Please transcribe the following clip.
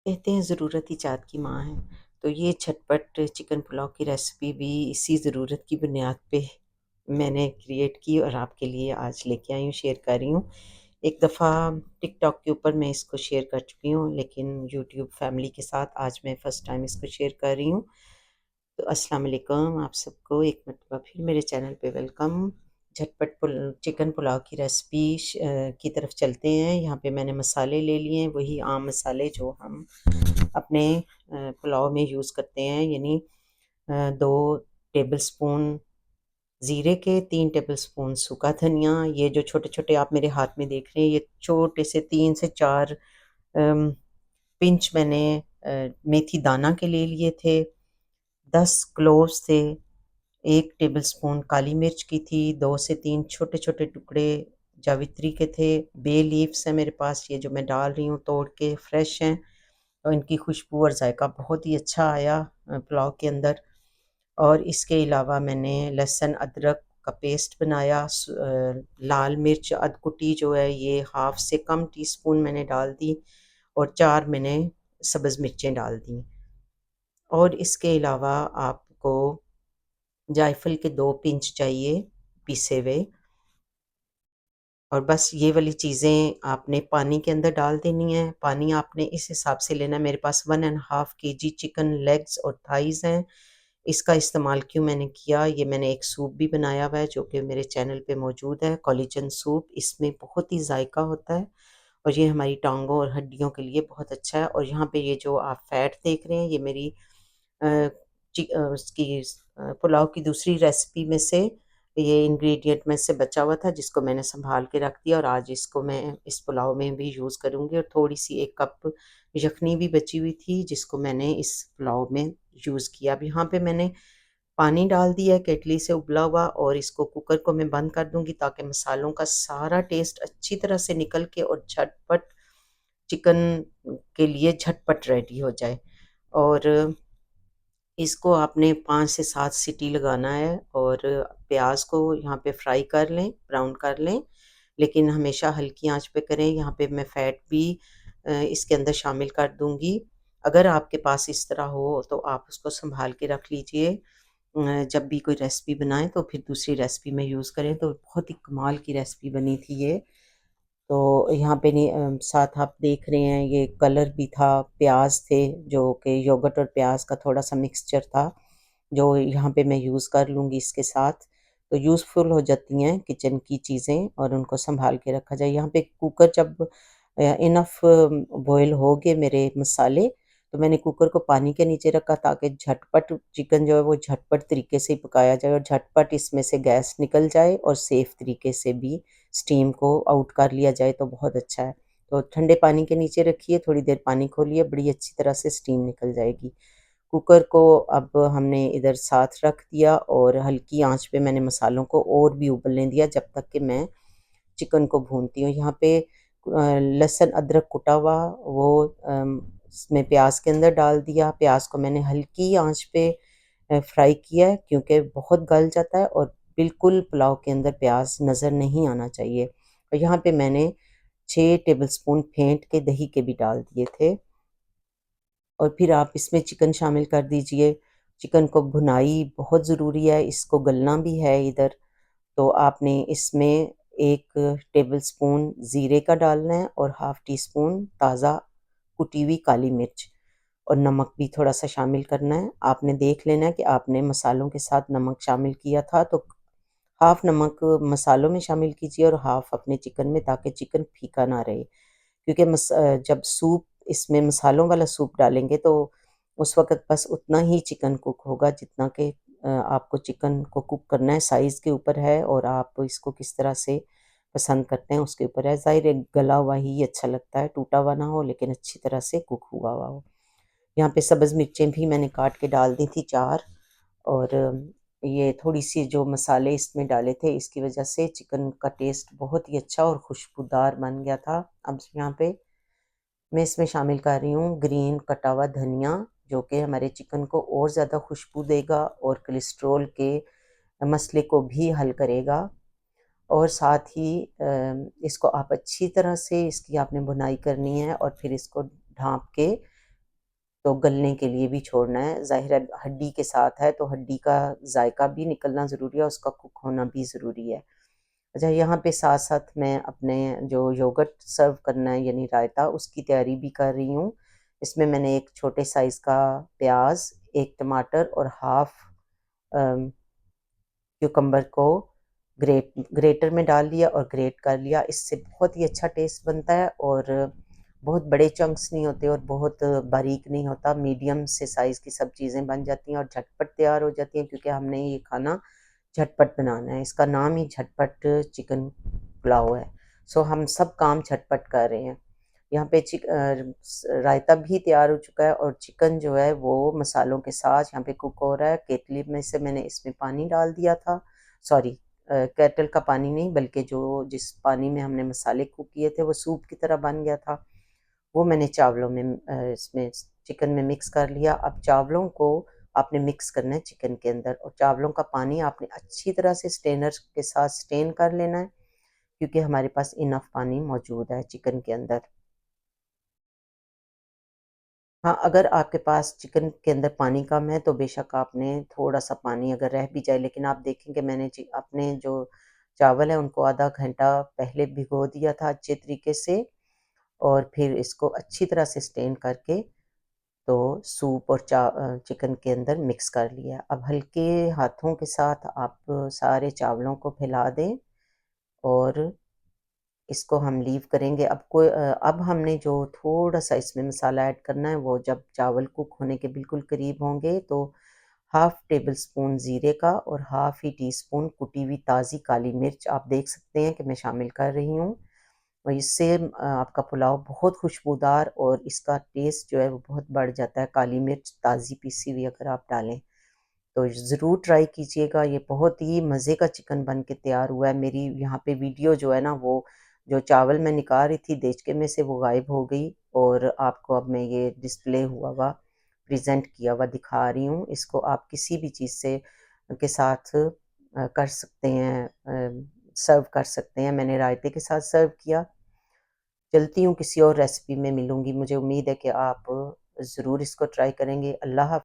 कहते हैं ज़रूरत ही चाँद की माँ है, तो ये झटपट चिकन पुलाव की रेसिपी भी इसी ज़रूरत की बुनियाद पे मैंने क्रिएट की और आपके लिए आज लेके आई हूँ, शेयर कर रही हूँ। एक दफ़ा टिकटॉक के ऊपर मैं इसको शेयर कर चुकी हूँ, लेकिन यूट्यूब फैमिली के साथ आज मैं फ़र्स्ट टाइम इसको शेयर कर रही हूँ। तो अस्सलाम वालेकुम, आप सबको एक मरतबा फिर मेरे चैनल पे वेलकम। झटपट चिकन पुलाव की रेसिपी की तरफ चलते हैं। यहाँ पे मैंने मसाले ले लिए हैं, वही आम मसाले जो हम अपने पुलाव में यूज़ करते हैं, यानी 2 टेबलस्पून ज़ीरे के, 3 टेबलस्पून सूखा धनिया। ये जो छोटे-छोटे आप मेरे हाथ में देख रहे हैं, ये छोटे से 3 से 4 अम, पिंच मैंने मेथी दाना के ले लिए थे। 10 क्लोव्स थे, 1 टेबलस्पून काली मिर्च की थी, 2 से 3 छोटे-छोटे टुकड़े जावित्री के थे, बे लीव्स हैं मेरे पास, ये जो मैं डाल रही हूँ तोड़ के, फ्रेश हैं। और इनकी खुशबू और जायका बहुत ही अच्छा आया पुलाव के अंदर। और इसके अलावा मैंने लहसुन अदरक का पेस्ट बनाया, लाल मिर्च अधकुटी जो है ये हाफ़ से कम टीस्पून मैंने डाल दी और 4 मैंने सब्ज़ मिर्चें डाल दी। और इसके अलावा आपको जायफल के 2 पिंच चाहिए पिसे हुए। और बस ये वाली चीज़ें आपने पानी के अंदर डाल देनी है। पानी आपने इस हिसाब से लेना है, मेरे पास 1 and half KG chicken legs और थाइज़ हैं। इसका इस्तेमाल क्यों मैंने किया, ये मैंने एक सूप भी बनाया हुआ है जो कि मेरे चैनल पे मौजूद है, कोलेजन सूप। इसमें बहुत ही जायका होता है और ये हमारी टाँगों और हड्डियों के लिए बहुत अच्छा है। और यहाँ पे ये जो आप फैट देख रहे हैं, ये मेरी अ, उसकी पुलाव की दूसरी रेसिपी में से ये इंग्रेडिएंट में से बचा हुआ था, जिसको मैंने सँभाल के रख दिया और आज इसको मैं इस पुलाव में भी यूज़ करूँगी। और थोड़ी-सी 1 कप यखनी भी बची हुई थी, जिसको मैंने इस पुलाव में यूज़ किया। अब यहाँ पे मैंने पानी डाल दिया है केतली से उबला हुआ और इसको कुकर को मैं बंद कर दूँगी ताकि मसालों का सारा टेस्ट अच्छी तरह से निकल के और झटपट चिकन के लिए झटपट रेडी हो जाए। और इसको आपने 5 से 7 सीटी लगाना है और प्याज़ को यहाँ पे फ्राई कर लें, ब्राउन कर लें, लेकिन हमेशा हल्की आँच पे करें। यहाँ पे मैं फ़ैट भी इसके अंदर शामिल कर दूँगी। अगर आपके पास इस तरह हो तो आप उसको सँभाल के रख लीजिए। जब भी कोई रेसिपी बनाएँ तो फिर दूसरी रेसिपी में यूज़ करें। तो बहुत ही कमाल की रेसिपी बनी थी ये। तो यहाँ पे साथ आप देख रहे हैं ये कलर भी था, प्याज़ थे जो कि योगर्ट और प्याज़ का थोड़ा-सा मिक्सचर था, जो यहाँ पे मैं यूज़ कर लूँगी इसके साथ। तो यूज़फुल हो जाती हैं किचन की चीज़ें और उनको सँभाल के रखा जाए। यहाँ पे कुकर जब इनफ़ बॉयल हो गए मेरे मसाले, तो मैंने कुकर को पानी के नीचे रखा ताकि झटपट चिकन जो है वो झटपट तरीके से पकाया जाए और झटपट इसमें से गैस निकल जाए और सेफ़ तरीके से भी स्टीम को आउट कर लिया जाए तो बहुत अच्छा है। तो ठंडे पानी के नीचे रखिए, थोड़ी देर पानी खोलिए, बड़ी अच्छी तरह से स्टीम निकल जाएगी। कुकर को अब हमने इधर साथ रख दिया और हल्की आँच पे मैंने मसालों को और भी उबलने दिया जब तक कि मैं चिकन को भूनती हूँ। यहाँ पे लहसुन अदरक कुटा हुआ वो इसमें प्याज़ के अंदर डाल दिया। प्याज़ को मैंने हल्की आँच पे फ्राई किया है क्योंकि बहुत गल जाता है और बिल्कुल पुलाव के अंदर प्याज़ नज़र नहीं आना चाहिए। और यहाँ पे मैंने 6 टेबलस्पून फेंट के दही के भी डाल दिए थे। और फिर आप इसमें चिकन शामिल कर दीजिए। चिकन को भुनाई बहुत ज़रूरी है, इसको गलना भी है इधर। तो आपने इसमें 1 टेबलस्पून ज़ीरे का डालना है और हाफ़ टी स्पून ताज़ा कुटी हुई काली मिर्च और नमक भी थोड़ा-सा शामिल करना है। आपने देख लेना है कि आपने मसालों के साथ नमक शामिल किया था, तो हाफ़ नमक मसालों में शामिल कीजिए और हाफ़ अपने चिकन में, ताकि चिकन फीका ना रहे। क्योंकि जब सूप इसमें मसालों वाला सूप डालेंगे तो उस वक़्त बस उतना ही चिकन कुक होगा जितना कि आपको चिकन को कुक करना है, साइज़ के ऊपर है और आप इसको किस तरह से पसंद करते हैं उसके ऊपर है। ज़ाहिर है गला हुआ ही अच्छा लगता है, टूटा हुआ ना हो लेकिन अच्छी तरह से कुक हुआ हुआ हो। यहाँ पे सब्ज़ मिर्चें भी मैंने काट के डाल दी थी 4। और ये थोड़ी-सी जो मसाले इसमें डाले थे इसकी वज़ह से चिकन का टेस्ट बहुत ही अच्छा और खुशबूदार बन गया था। अब यहाँ पे मैं इसमें शामिल कर रही हूँ ग्रीन कटा हुआ धनिया, जो कि हमारे चिकन को और ज़्यादा खुशबू देगा और कोलेस्ट्रॉल के मसले को भी हल करेगा। और साथ ही इसको आप अच्छी तरह से इसकी आपने भुनाई करनी है और फिर इसको ढाँप के तो गलने के लिए भी छोड़ना है। ज़ाहिर है हड्डी के साथ है तो हड्डी का जायका भी निकलना ज़रूरी है, उसका कुक होना भी ज़रूरी है। अच्छा, यहाँ पे साथ-साथ मैं अपने जो योगर्ट सर्व करना है यानी रायता, उसकी तैयारी भी कर रही हूँ। इसमें मैंने एक छोटे साइज़ का प्याज़, 1 टमाटर और हाफ़ अ, क्यूकम्बर को ग्रेटर में डाल लिया और ग्रेट कर लिया। इससे बहुत ही अच्छा टेस्ट बनता है और बहुत बड़े चंक्स नहीं होते और बहुत बारीक नहीं होता, मीडियम से साइज़ की सब चीज़ें बन जाती हैं और झटपट तैयार हो जाती हैं, क्योंकि हमने ये खाना झटपट बनाना है। इसका नाम ही झटपट चिकन पुलाव है। सो हम सब काम झटपट कर रहे हैं। यहाँ पे रायता भी तैयार हो चुका है और चिकन जो है वो मसालों के साथ यहाँ पे कुक हो रहा है। केतली में से मैंने इसमें पानी डाल दिया था, सॉरी, केटल का पानी नहीं, बल्कि जो जिस पानी में हमने मसाले कुक किए थे वो सूप की तरह बन गया था। वो मैंने चावलों में इसमें चिकन में मिक्स कर लिया। अब चावलों को आपने मिक्स करना है चिकन के अंदर और चावलों का पानी आपने अच्छी तरह से स्ट्रेनर के साथ स्ट्रेन कर लेना है, क्योंकि हमारे पास इनफ पानी मौजूद है चिकन के अंदर। हाँ, अगर आपके पास चिकन के अंदर पानी कम है तो बेशक आपने थोड़ा-सा पानी अगर रह भी जाए, लेकिन आप देखेंगे मैंने अपने जो चावल है उनको आधा घंटा पहले भिगो दिया था अच्छे तरीके से और फिर इसको अच्छी तरह से स्टेन करके तो सूप और चिकन के अंदर मिक्स कर लिया। अब हल्के हाथों के साथ आप सारे चावलों को फैला दें और इसको हम लीव करेंगे। अब हमने जो थोड़ा-सा इसमें मसाला ऐड करना है, वो जब चावल कुक होने के बिल्कुल करीब होंगे तो हाफ़ टेबल स्पून ज़ीरे का और हाफ़ ही टी-स्पून कुटी हुई ताज़ी काली मिर्च आप देख सकते हैं कि मैं शामिल कर रही हूँ। और इससे आपका पुलाव बहुत खुशबूदार और इसका टेस्ट जो है वो बहुत बढ़ जाता है, काली मिर्च ताज़ी पिसी हुई अगर आप डालें। तो ज़रूर ट्राई कीजिएगा, ये बहुत ही मज़े का चिकन बन के तैयार हुआ है। मेरी यहाँ पे वीडियो जो है ना, वो जो चावल मैं निकाल रही थी देचके में से वो गायब हो गई और आपको अब मैं ये डिस्प्ले हुआ हुआ, प्रेज़ेंट किया हुआ दिखा रही हूँ। इसको आप किसी भी चीज़ से के साथ कर सकते हैं, सर्व कर सकते हैं। मैंने रायते के साथ सर्व किया। चलती हूँ, किसी और रेसिपी में मिलूँगी। मुझे उम्मीद है कि आप ज़रूर इसको ट्राई करेंगे। अल्लाह